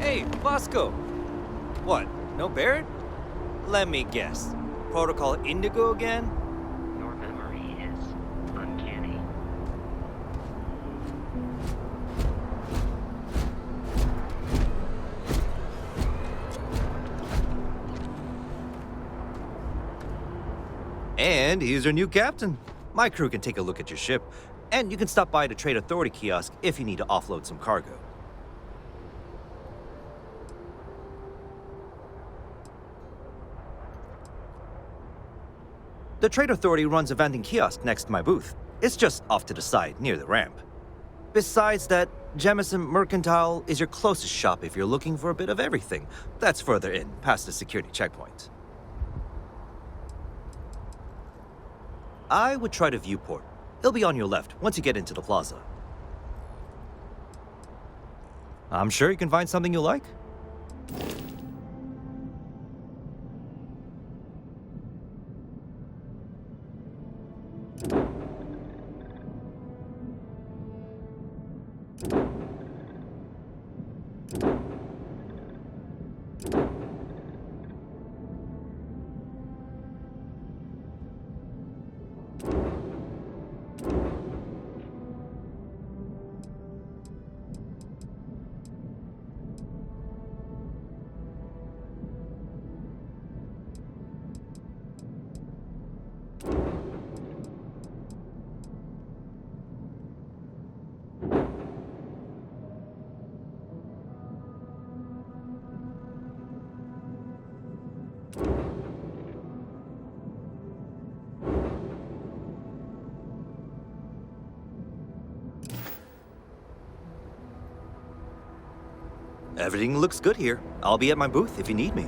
Hey, Vasco! What, no Barrett? Let me guess. Protocol Indigo again? Your memory is uncanny. And here's your new captain. My crew can take a look at your ship, and you can stop by the Trade Authority kiosk if you need to offload some cargo. The Trade Authority runs a vending kiosk next to my booth. It's just off to the side, near the ramp. Besides that, Jemison Mercantile is your closest shop if you're looking for a bit of everything. That's further in, past the security checkpoint. I would try the viewport. It'll be on your left once you get into the plaza. I'm sure you can find something you like. Everything looks good here. I'll be at my booth if you need me.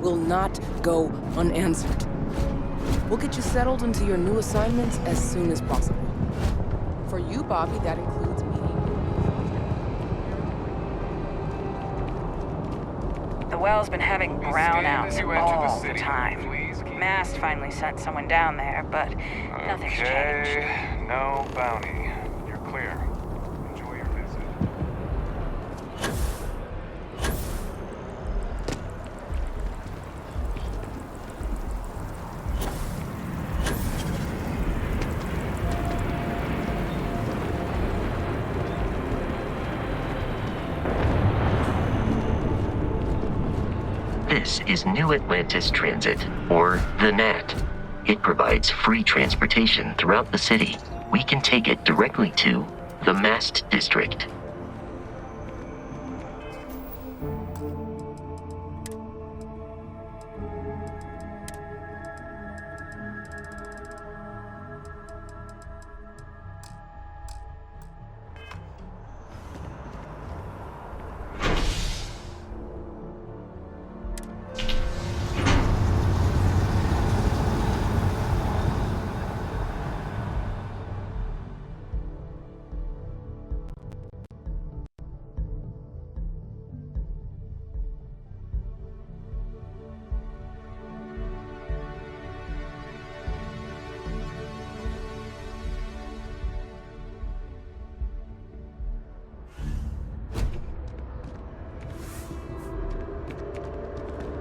Will not go unanswered. We'll get you settled into your new assignments as soon as possible. For you, Bobby, that includes meeting. The well's been having brownouts all the time. Mast finally sent someone down there, but nothing's changed. No bounty. You're clear. Enjoy your visit. is New Atlantis Transit, or the NAT. It provides free transportation throughout the city. We can take it directly to the Mast District.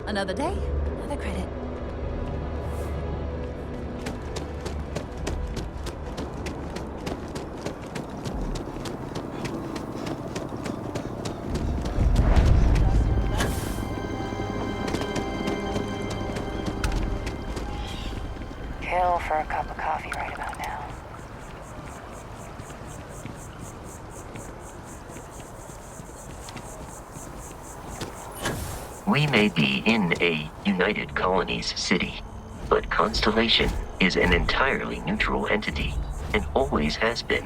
Another day, another credit. Kill for a cup of coffee right about now. We may be in a United Colonies city, but Constellation is an entirely neutral entity, and always has been.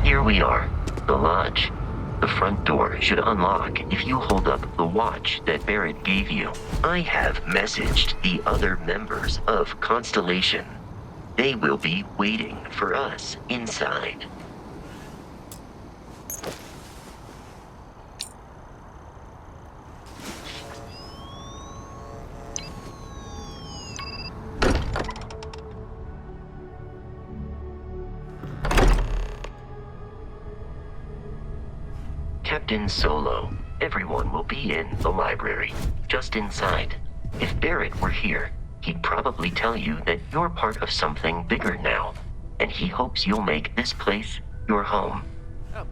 Here we are, the lodge. The front door should unlock if you hold up the watch that Barrett gave you. I have messaged the other members of Constellation. They will be waiting for us inside. Captain Solo, everyone will be in the library, just inside. If Barrett were here, he'd probably tell you that you're part of something bigger now, and he hopes you'll make this place your home. Oh,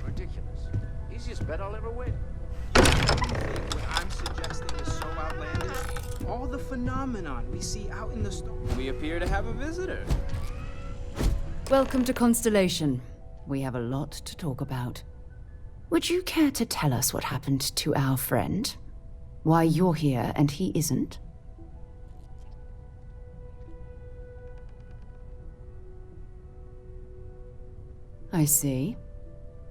ridiculous. Easiest bet I'll ever win. What I'm suggesting is so outlandish. All the phenomenon we see out in the storm. We appear to have a visitor. Welcome to Constellation. We have a lot to talk about. Would you care to tell us what happened to our friend? Why you're here and he isn't? I see.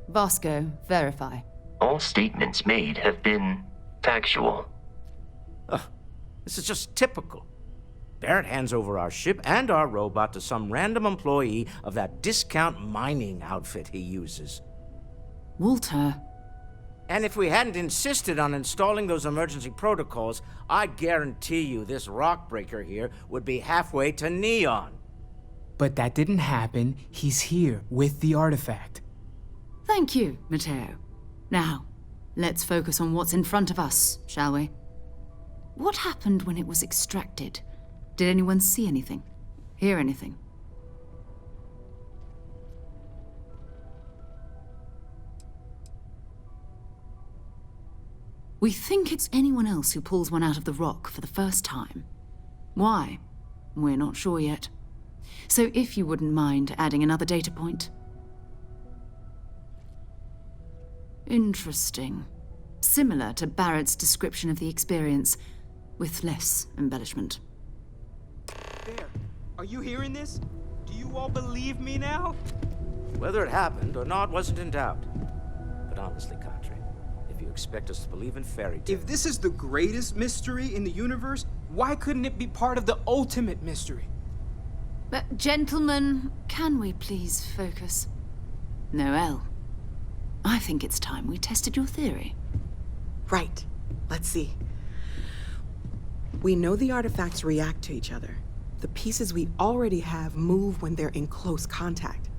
Vasco, verify. All statements made have been factual. This is just typical. Barrett hands over our ship and our robot to some random employee of that discount mining outfit he uses. Walter. And if we hadn't insisted on installing those emergency protocols, I guarantee you this rock breaker here would be halfway to Neon. But that didn't happen. He's here with the artifact. Thank you, Matteo. Now, let's focus on what's in front of us, shall we? What happened when it was extracted? Did anyone see anything? Hear anything? We think it's anyone else who pulls one out of the rock for the first time. Why? We're not sure yet. So if you wouldn't mind adding another data point. Interesting. Similar to Barrett's description of the experience, with less embellishment. There. Are you hearing this? Do you all believe me now? Whether it happened or not wasn't in doubt. But honestly, Contra, if you expect us to believe in fairy tales... If this is the greatest mystery in the universe, why couldn't it be part of the ultimate mystery? But, gentlemen, can we please focus? Noelle, I think it's time we tested your theory. Right. Let's see. We know the artifacts react to each other. The pieces we already have move when they're in close contact.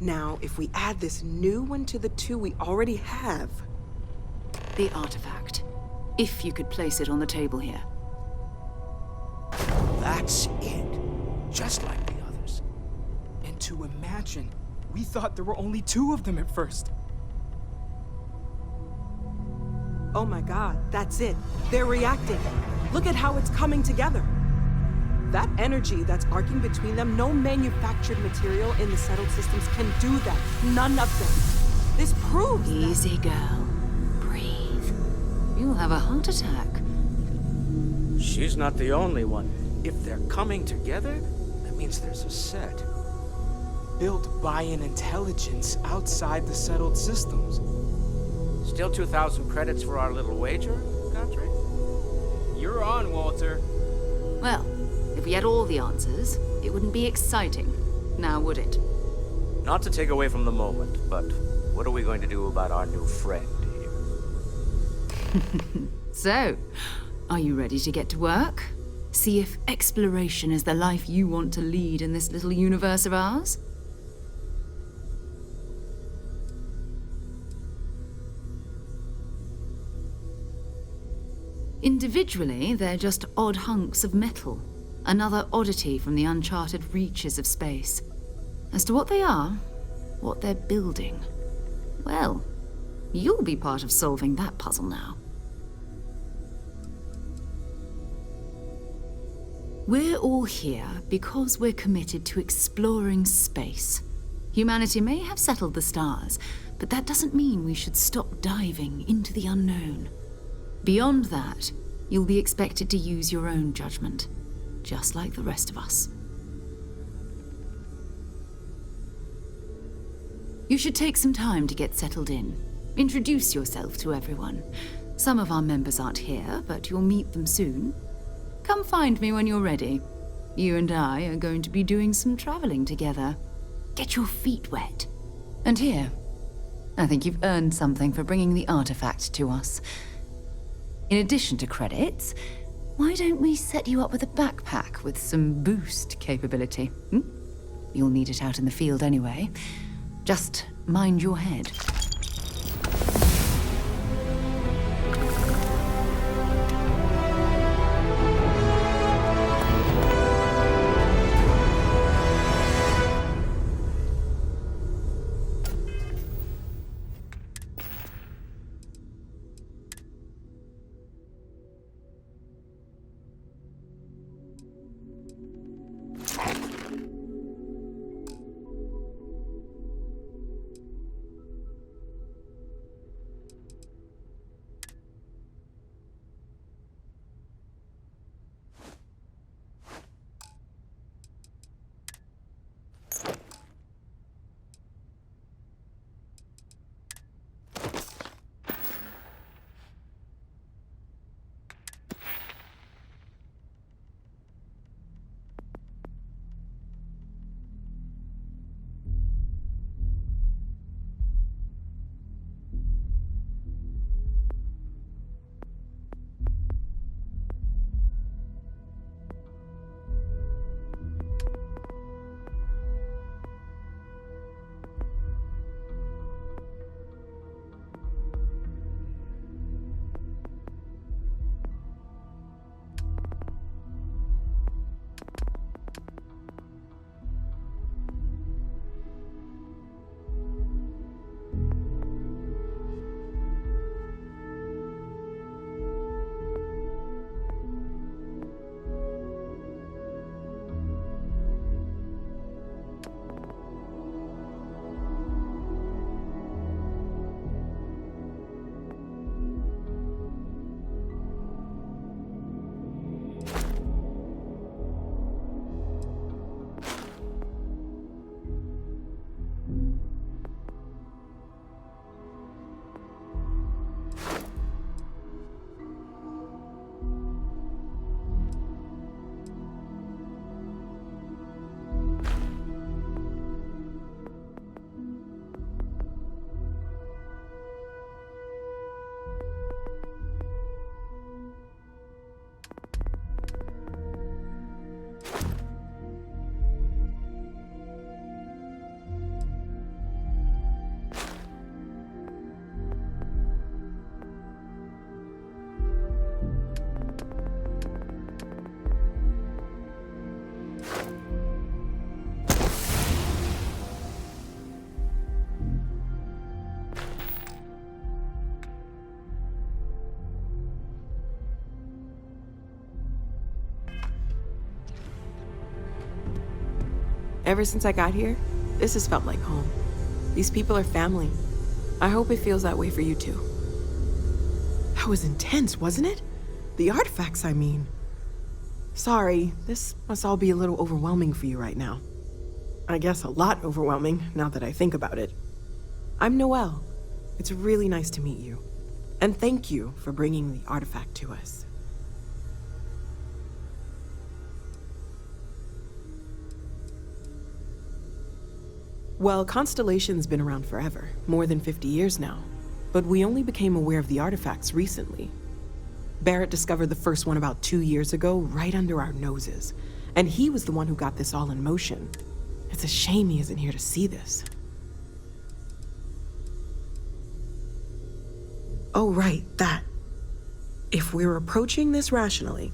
Now, if we add this new one to the two we already have... The artifact. If you could place it on the table here. That's it. Just like the others. to imagine. We thought there were only 2 of them at first. Oh my god, that's it. They're reacting. Look at how it's coming together. That energy that's arcing between them, no manufactured material in the settled systems can do that. None of them. This proves Easy, girl. Breathe. You'll have a heart attack. She's not the only one. If they're coming together, that means there's a set. Built by an intelligence outside the settled systems. Still 2,000 credits for our little wager, Godfrey? You're on, Walter. Well, if we had all the answers, it wouldn't be exciting. Now, would it? Not to take away from the moment, but what are we going to do about our new friend here? So, are you ready to get to work? See if exploration is the life you want to lead in this little universe of ours? Individually, they're just odd hunks of metal. Another oddity from the uncharted reaches of space. As to what they are, what they're building, well, you'll be part of solving that puzzle now. We're all here because we're committed to exploring space. Humanity may have settled the stars, but that doesn't mean we should stop diving into the unknown. Beyond that, you'll be expected to use your own judgment, just like the rest of us. You should take some time to get settled in. Introduce yourself to everyone. Some of our members aren't here, but you'll meet them soon. Come find me when you're ready. You and I are going to be doing some traveling together. Get your feet wet. And here, I think you've earned something for bringing the artifact to us. In addition to credits, why don't we set you up with a backpack with some boost capability? You'll need it out in the field anyway. Just mind your head. Ever since I got here, this has felt like home. These people are family. I hope it feels that way for you too. That was intense, wasn't it? The artifacts, I mean. Sorry, this must all be a little overwhelming for you right now. I guess a lot overwhelming, now that I think about it. I'm Noelle. It's really nice to meet you. And thank you for bringing the artifact to us. Well, Constellation's been around forever, more than 50 years now. But we only became aware of the artifacts recently. Barrett discovered the first one about 2 years ago, right under our noses. And he was the one who got this all in motion. It's a shame he isn't here to see this. Oh, right, that. If we're approaching this rationally,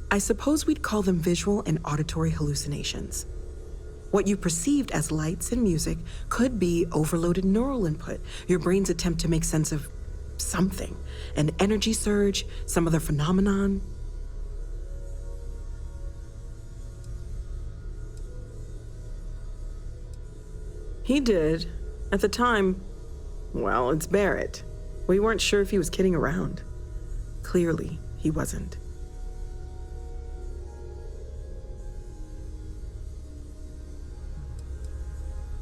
I suppose we'd call them visual and auditory hallucinations. What you perceived as lights and music could be overloaded neural input, your brain's attempt to make sense of something, an energy surge, some other phenomenon. He did. At the time, well, it's Barrett. We weren't sure if he was kidding around. Clearly, he wasn't.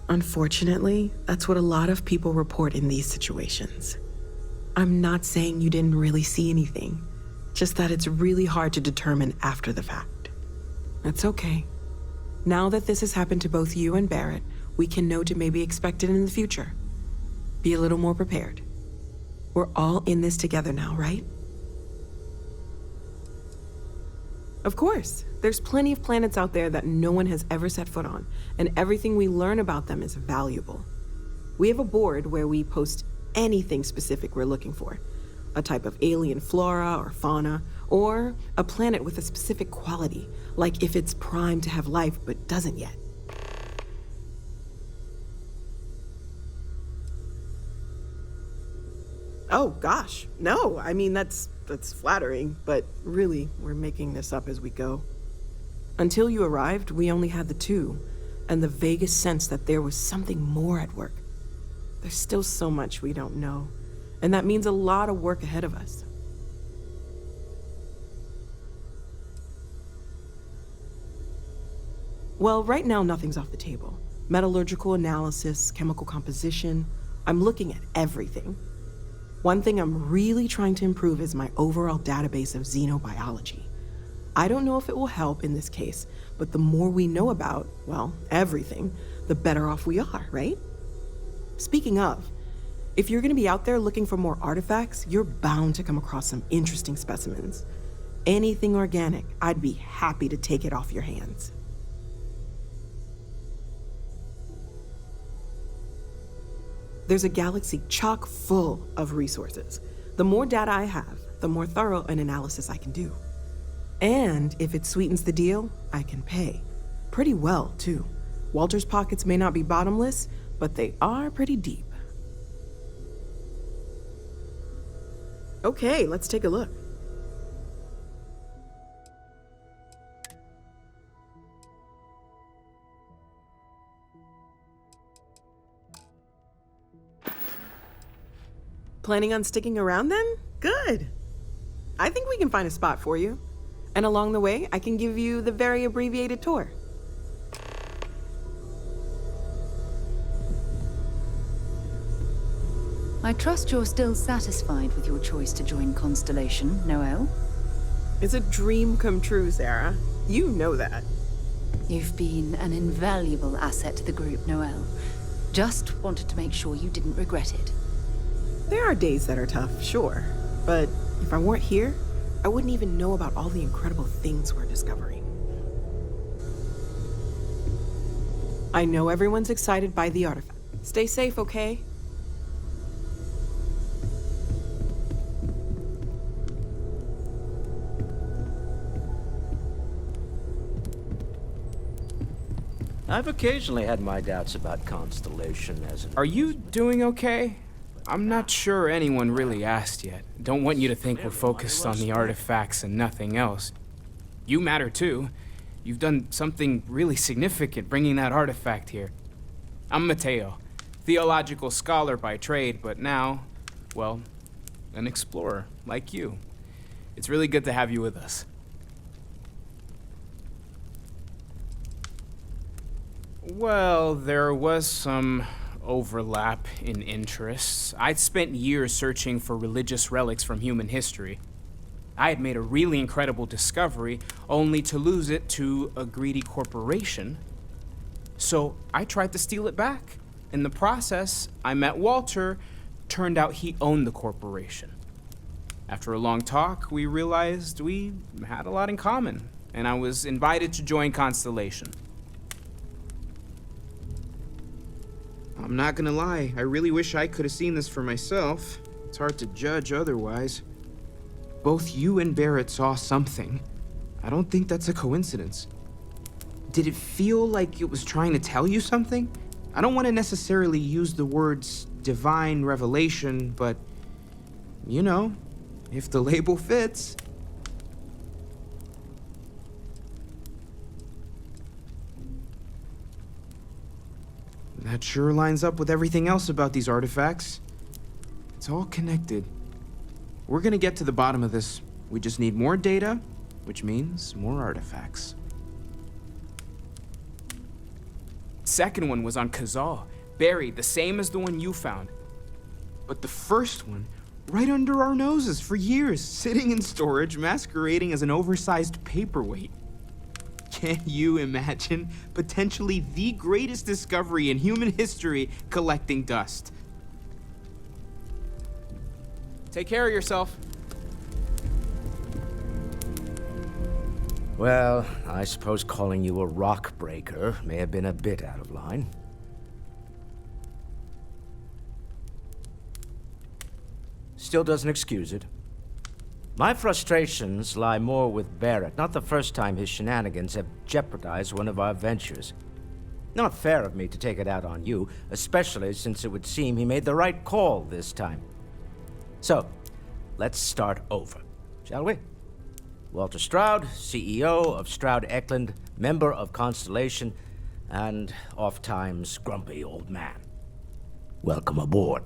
Unfortunately, that's what a lot of people report in these situations. I'm not saying you didn't really see anything, just that it's really hard to determine after the fact. That's okay. Now that this has happened to both you and Barrett, we can know to maybe expect it in the future. Be a little more prepared. We're all in this together now, right? Of course. There's plenty of planets out there that no one has ever set foot on, and everything we learn about them is valuable. We have a board where we post anything specific we're looking for. A type of alien flora or fauna, or a planet with a specific quality, like if it's primed to have life but doesn't yet. Oh gosh, no, I mean that's flattering, but really, we're making this up as we go. Until you arrived, we only had the two, and the vaguest sense that there was something more at work. There's still so much we don't know, and that means a lot of work ahead of us. Well, right now nothing's off the table. Metallurgical analysis, chemical composition, I'm looking at everything. One thing I'm really trying to improve is my overall database of xenobiology. I don't know if it will help in this case, but the more we know about, well, everything, the better off we are, right? Speaking of, if you're gonna be out there looking for more artifacts, you're bound to come across some interesting specimens. Anything organic, I'd be happy to take it off your hands. There's a galaxy chock full of resources. The more data I have, the more thorough an analysis I can do. And if it sweetens the deal, I can pay. Pretty well, too. Walter's pockets may not be bottomless, but they are pretty deep. Okay, let's take a look. Planning on sticking around then? Good. I think we can find a spot for you. And along the way, I can give you the very abbreviated tour. I trust you're still satisfied with your choice to join Constellation, Noelle? It's a dream come true, Sarah. You know that. You've been an invaluable asset to the group, Noelle. Just wanted to make sure you didn't regret it. There are days that are tough, sure. But if I weren't here, I wouldn't even know about all the incredible things we're discovering. I know everyone's excited by the artifact. Stay safe, okay? I've occasionally had my doubts about Constellation as an... Are you doing okay? I'm not sure anyone really asked yet. Don't want you to think we're focused on the artifacts and nothing else. You matter too. You've done something really significant bringing that artifact here. I'm Mateo, theological scholar by trade, but now, well, an explorer like you. It's really good to have you with us. Well, there was some overlap in interests. I'd spent years searching for religious relics from human history. I had made a really incredible discovery, only to lose it to a greedy corporation. So I tried to steal it back. In the process, I met Walter. Turned out he owned the corporation. After a long talk, we realized we had a lot in common, and I was invited to join Constellation. I'm not gonna lie, I really wish I could have seen this for myself. It's hard to judge otherwise. Both you and Barrett saw something. I don't think that's a coincidence. Did it feel like it was trying to tell you something? I don't want to necessarily use the words divine revelation, but, you know, if the label fits. That sure lines up with everything else about these artifacts. It's all connected. We're gonna get to the bottom of this. We just need more data, which means more artifacts. Second one was on Kazal, buried, the same as the one you found. But the first one, right under our noses for years, sitting in storage, masquerading as an oversized paperweight. Can you imagine potentially the greatest discovery in human history collecting dust? Take care of yourself. Well, I suppose calling you a rock breaker may have been a bit out of line. Still doesn't excuse it. My frustrations lie more with Barrett. Not the first time his shenanigans have jeopardized one of our ventures. Not fair of me to take it out on you, especially since it would seem he made the right call this time. So, let's start over, shall we? Walter Stroud, CEO of Stroud Eklund, member of Constellation, and oft-times grumpy old man. Welcome aboard.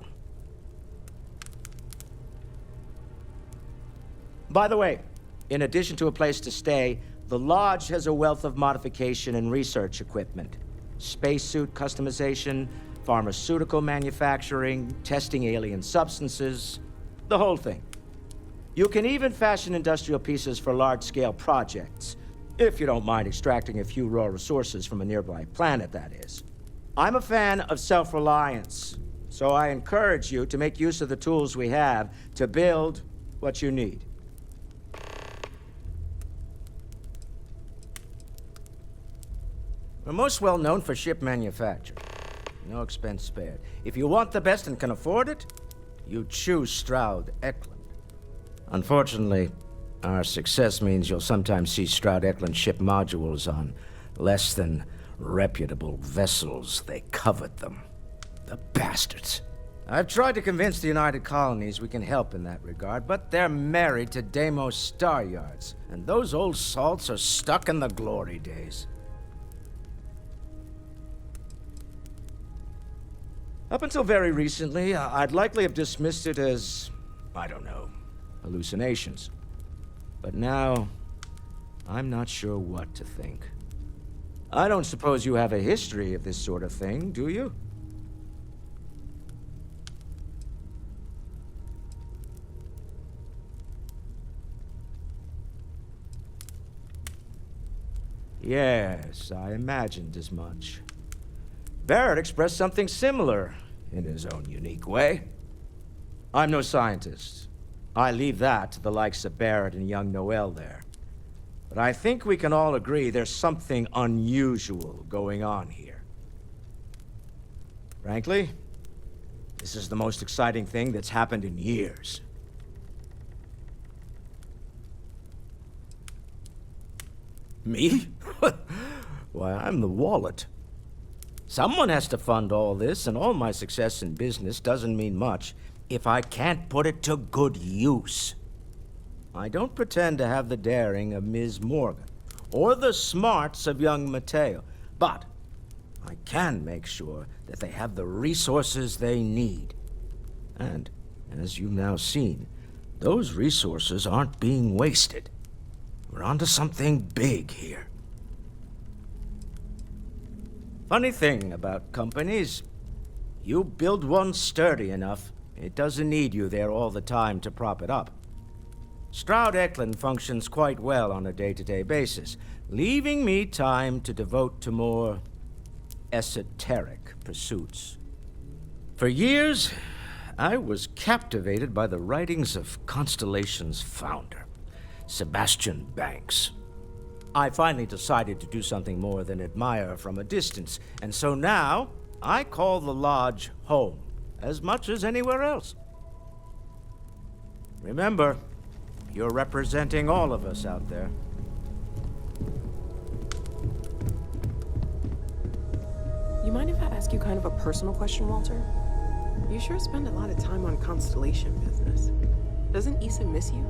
By the way, in addition to a place to stay, the Lodge has a wealth of modification and research equipment. Spacesuit customization, pharmaceutical manufacturing, testing alien substances, the whole thing. You can even fashion industrial pieces for large-scale projects, if you don't mind extracting a few raw resources from a nearby planet, that is. I'm a fan of self-reliance, so I encourage you to make use of the tools we have to build what you need. We're most well known for ship manufacture. No expense spared. If you want the best and can afford it, you choose Stroud Eklund. Unfortunately, our success means you'll sometimes see Stroud Eklund ship modules on less than reputable vessels. They covet them. The bastards. I've tried to convince the United Colonies we can help in that regard, but they're married to Deimos Star Yards, and those old salts are stuck in the glory days. Up until very recently, I'd likely have dismissed it as, I don't know, hallucinations. But now, I'm not sure what to think. I don't suppose you have a history of this sort of thing, do you? Yes, I imagined as much. Barrett expressed something similar, in his own unique way. I'm no scientist. I leave that to the likes of Barrett and young Noel there. But I think we can all agree there's something unusual going on here. Frankly, this is the most exciting thing that's happened in years. Me? Why, I'm the wallet. Someone has to fund all this, and all my success in business doesn't mean much if I can't put it to good use. I don't pretend to have the daring of Ms. Morgan, or the smarts of young Mateo. But I can make sure that they have the resources they need. And, as you've now seen, those resources aren't being wasted. We're onto something big here. Funny thing about companies, you build one sturdy enough, it doesn't need you there all the time to prop it up. Stroud Eklund functions quite well on a day-to-day basis, leaving me time to devote to more esoteric pursuits. For years, I was captivated by the writings of Constellation's founder, Sebastian Banks. I finally decided to do something more than admire from a distance, and so now I call the Lodge home as much as anywhere else. Remember, you're representing all of us out there. You mind if I ask you kind of a personal question, Walter? You sure spend a lot of time on Constellation business. Doesn't Issa miss you?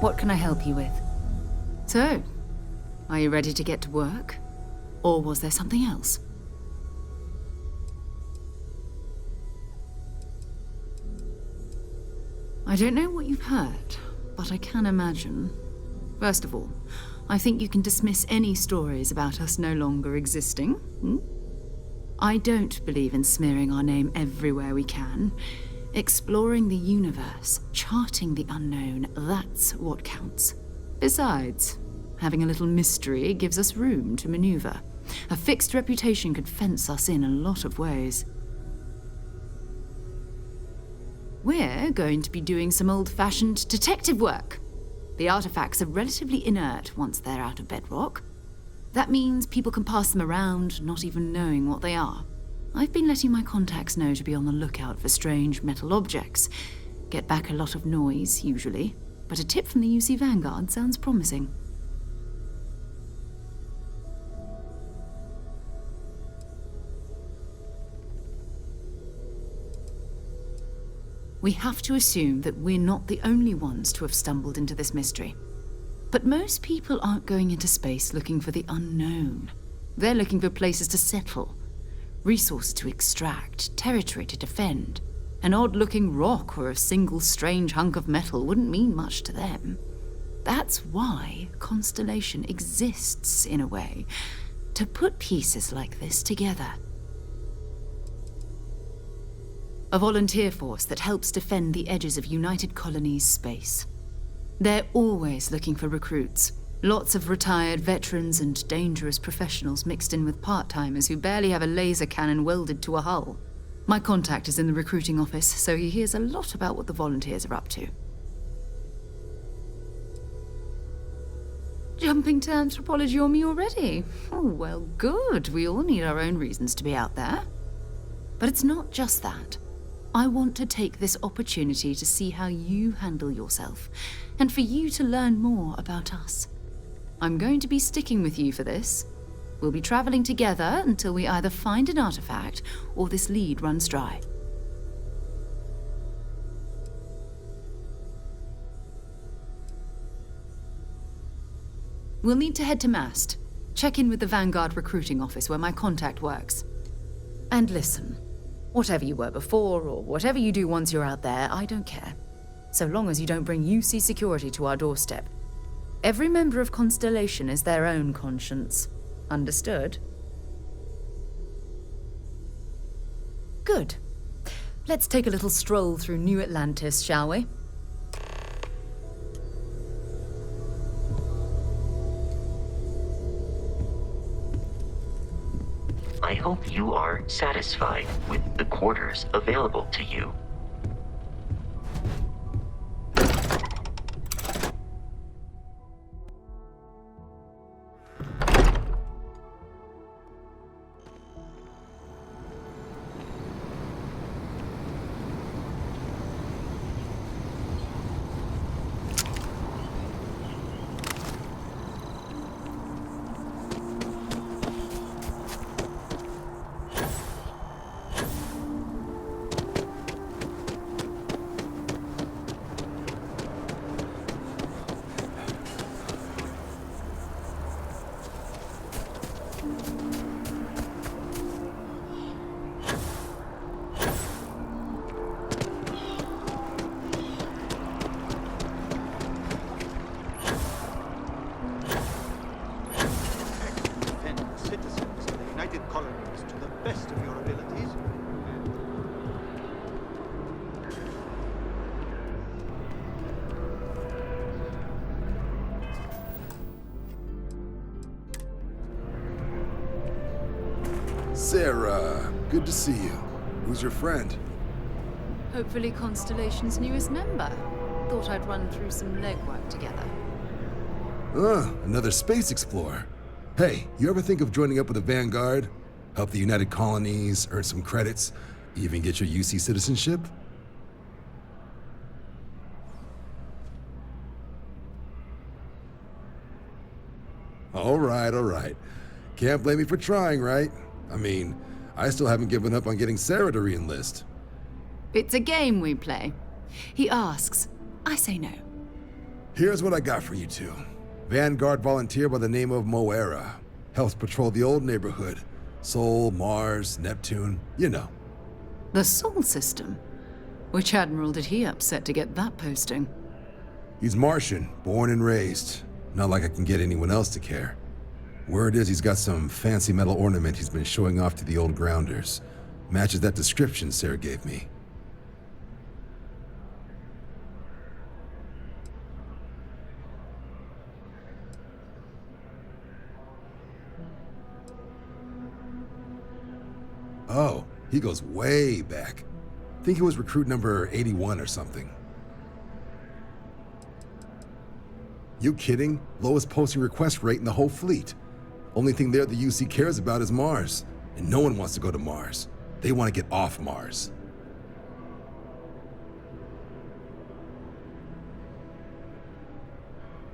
What can I help you with? So, are you ready to get to work? Or was there something else? I don't know what you've heard, but I can imagine. First of all, I think you can dismiss any stories about us no longer existing. I don't believe in smearing our name everywhere we can. Exploring the universe, charting the unknown, that's what counts. Besides, having a little mystery gives us room to maneuver. A fixed reputation could fence us in a lot of ways. We're going to be doing some old-fashioned detective work. The artifacts are relatively inert once they're out of bedrock. That means people can pass them around, not even knowing what they are. I've been letting my contacts know to be on the lookout for strange metal objects. Get back a lot of noise, usually, but a tip from the UC Vanguard sounds promising. We have to assume that we're not the only ones to have stumbled into this mystery. But most people aren't going into space looking for the unknown. They're looking for places to settle. Resources to extract, territory to defend. An odd-looking rock or a single strange hunk of metal wouldn't mean much to them. That's why Constellation exists, in a way, to put pieces like this together. A volunteer force that helps defend the edges of United Colonies space. They're always looking for recruits. Lots of retired veterans and dangerous professionals mixed in with part-timers who barely have a laser cannon welded to a hull. My contact is in the recruiting office, so he hears a lot about what the volunteers are up to. Jumping to anthropology on me already? Oh, well, good. We all need our own reasons to be out there. But it's not just that. I want to take this opportunity to see how you handle yourself, and for you to learn more about us. I'm going to be sticking with you for this. We'll be traveling together until we either find an artifact or this lead runs dry. We'll need to head to Mast. Check in with the Vanguard recruiting office where my contact works. And listen, whatever you were before or whatever you do once you're out there, I don't care. So long as you don't bring UC security to our doorstep. Every member of Constellation is their own conscience. Understood? Good. Let's take a little stroll through New Atlantis, shall we? I hope you are satisfied with the quarters available to you. Defend the citizens of the United Colonies to the best of your abilities. Sarah, good to see you. Who's your friend? Hopefully Constellation's newest member. Thought I'd run through some legwork together. Another space explorer. Hey, you ever think of joining up with the Vanguard? Help the United Colonies, earn some credits, even get your UC citizenship? All right. Can't blame me for trying, right? I mean, I still haven't given up on getting Sarah to re-enlist. It's a game we play. He asks, I say no. Here's what I got for you two. Vanguard volunteer by the name of Moera. Helps patrol the old neighborhood. Sol, Mars, Neptune, you know. The Sol system? Which admiral did he upset to get that posting? He's Martian, born and raised. Not like I can get anyone else to care. Word is he's got some fancy metal ornament he's been showing off to the old grounders. Matches that description Sarah gave me. Oh, he goes way back. Think he was recruit number 81 or something. You kidding? Lowest posting request rate in the whole fleet. Only thing there the UC cares about is Mars. And no one wants to go to Mars. They want to get off Mars.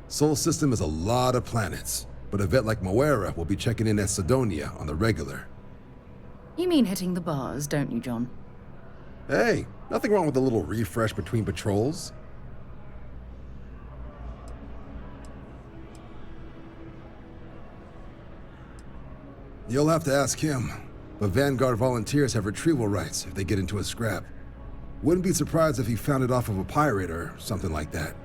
Sol system is a lot of planets, but a vet like Moera will be checking in at Sidonia on the regular. You mean hitting the bars, don't you, John? Hey, nothing wrong with a little refresh between patrols. You'll have to ask him, but Vanguard volunteers have retrieval rights if they get into a scrap. Wouldn't be surprised if he found it off of a pirate or something like that.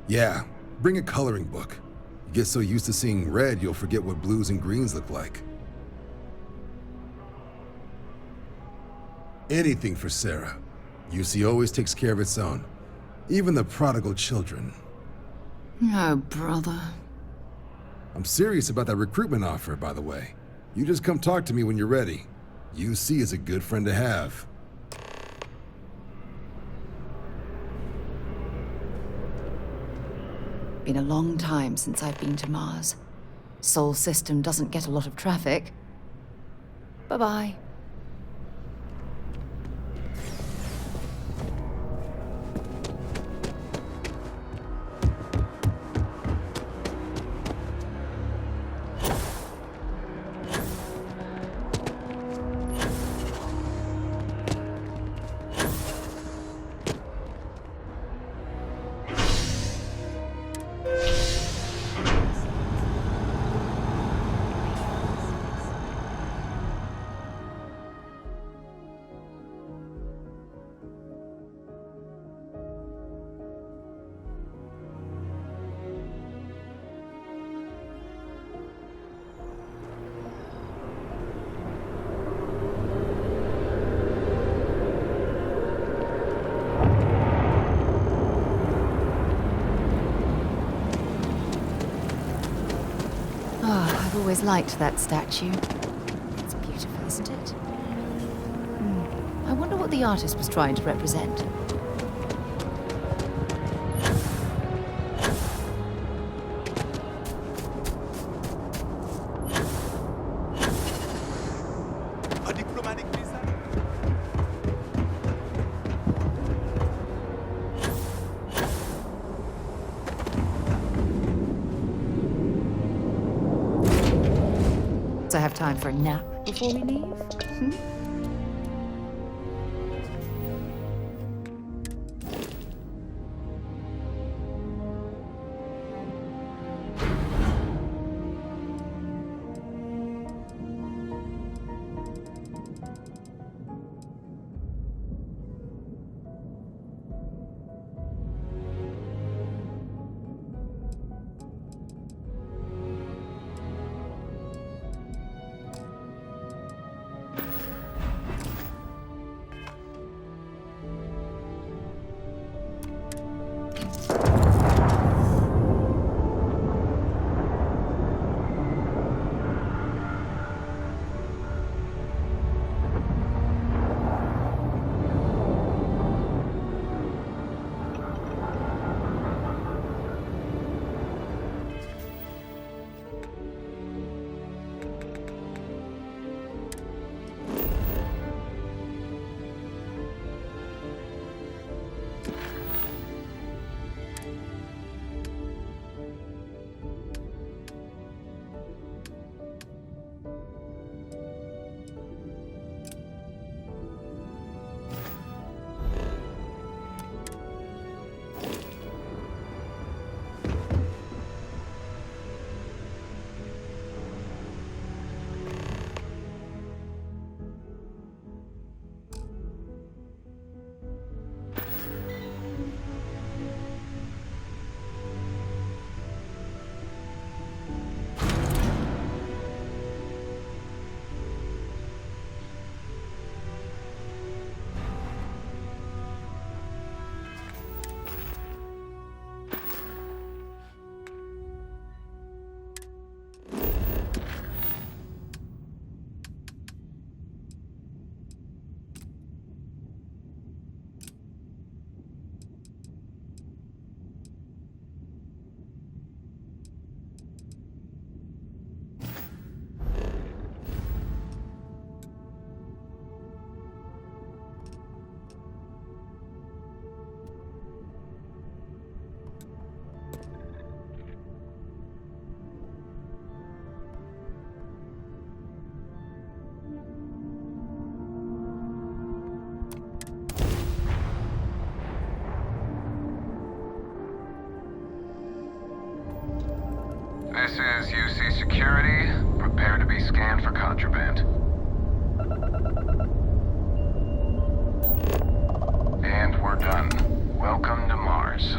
Yeah, bring a coloring book. You get so used to seeing red, you'll forget what blues and greens look like. Anything for Sarah. UC always takes care of its own. Even the prodigal children. Oh, brother. I'm serious about that recruitment offer, by the way. You just come talk to me when you're ready. UC is a good friend to have. Been a long time since I've been to Mars. Sol system doesn't get a lot of traffic. Bye-bye. I've always liked that statue. It's beautiful, isn't it? I wonder what the artist was trying to represent. A diplomatic visa? So I have time for a nap before we leave? This is UC Security. Prepare to be scanned for contraband. And we're done. Welcome to Mars.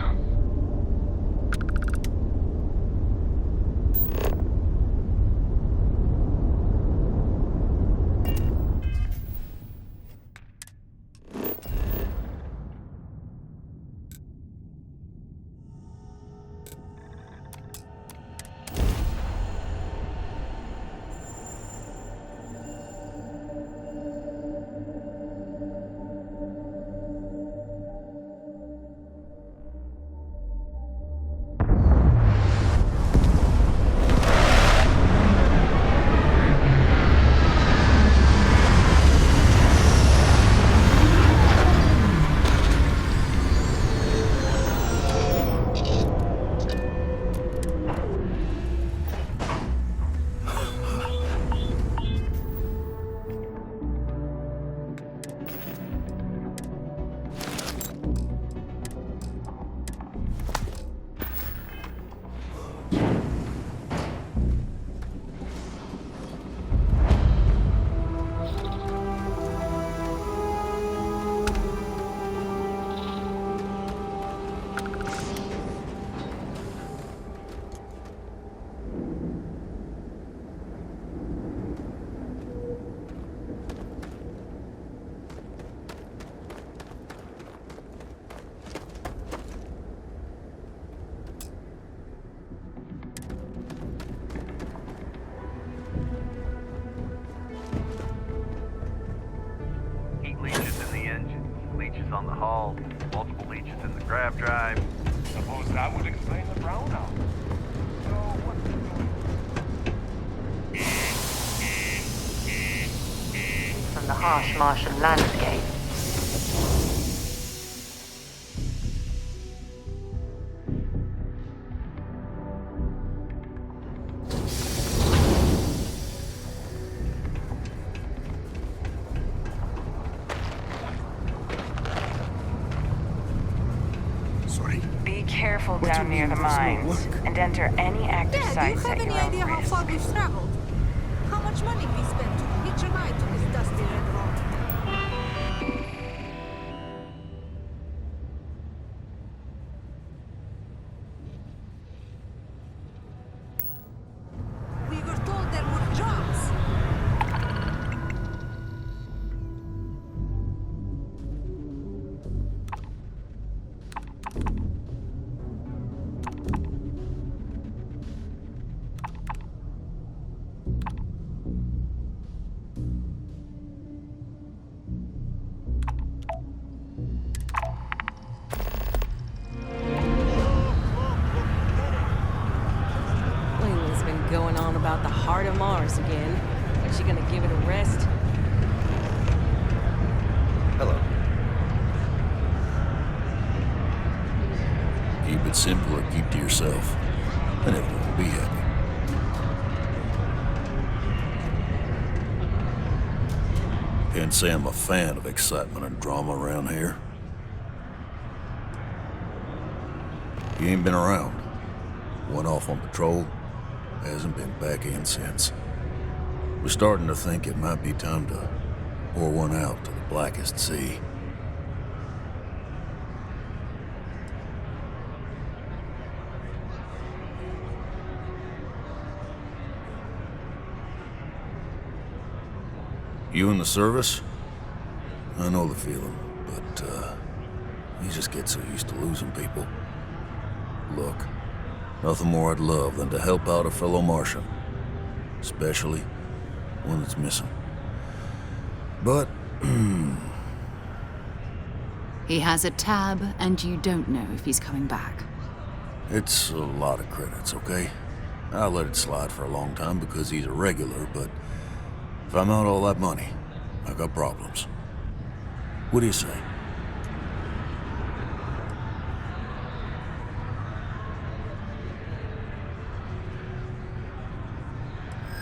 aircraft drive. Suppose that would explain the brownout. So, what's it doing? From the harsh Martian landscape. Be careful down near the mines, and enter any active sites at your own risk. far we've traveled? How much money we spent to hitch a ride to this dusty red rock? We were told there were jobs. Layla's been going on about the heart of Mars again. Is she gonna give it a rest? Hello. Keep it simple or keep to yourself, and everyone will be happy. Can't say I'm a fan of excitement and drama around here. He ain't been around. Went off on patrol, hasn't been back in since. We're starting to think it might be time to pour one out to the blackest sea. You in the service? I know the feeling, but, you just get so used to losing people. Look, nothing more I'd love than to help out a fellow Martian. Especially one that's missing. But, He has a tab, and you don't know if he's coming back. it's a lot of credits, okay? I let it slide for a long time because he's a regular, but if I'm out all that money, I got problems. What do you say?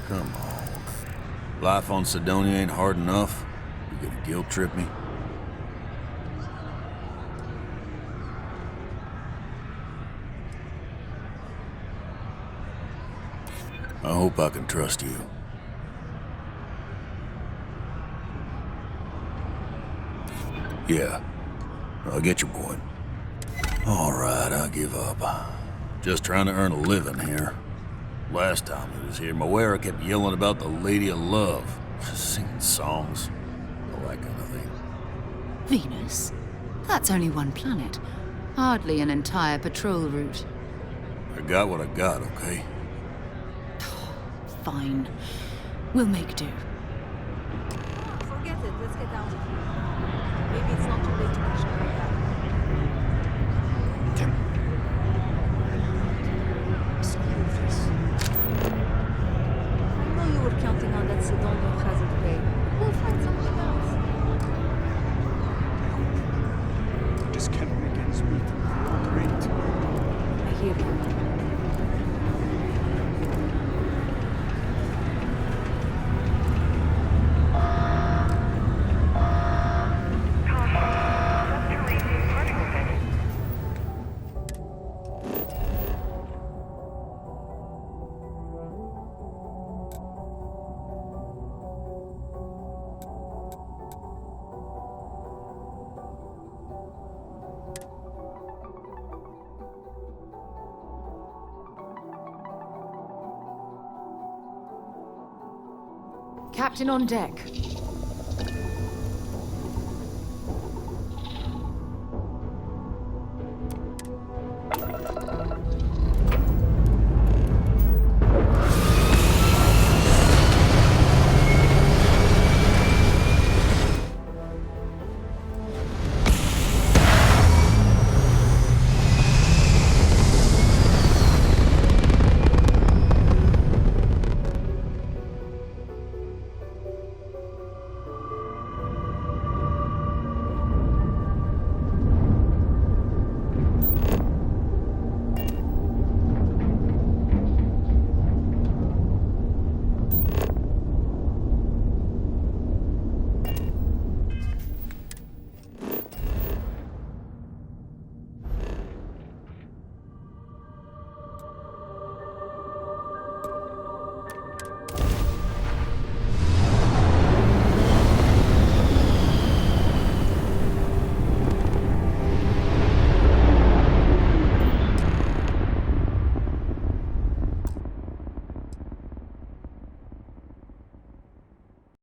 Come on. Life on Sidonia ain't hard enough. You gonna guilt trip me? I hope I can trust you. Yeah, I'll get your point. All right, I give up. Just trying to earn a living here. Last time he was here, Moira kept yelling about the Lady of Love, singing songs, all that kind of thing. Venus? That's only one planet. Hardly an entire patrol route. I got what I got, okay? Fine. We'll make do. Forget it. Let's get out of here. Maybe it's not too late to cash out like that. Tim. Screw this. I know you were counting on that Sidonia hazard pay. We'll find something else. This can be against me. Great. I hear you. Captain on deck.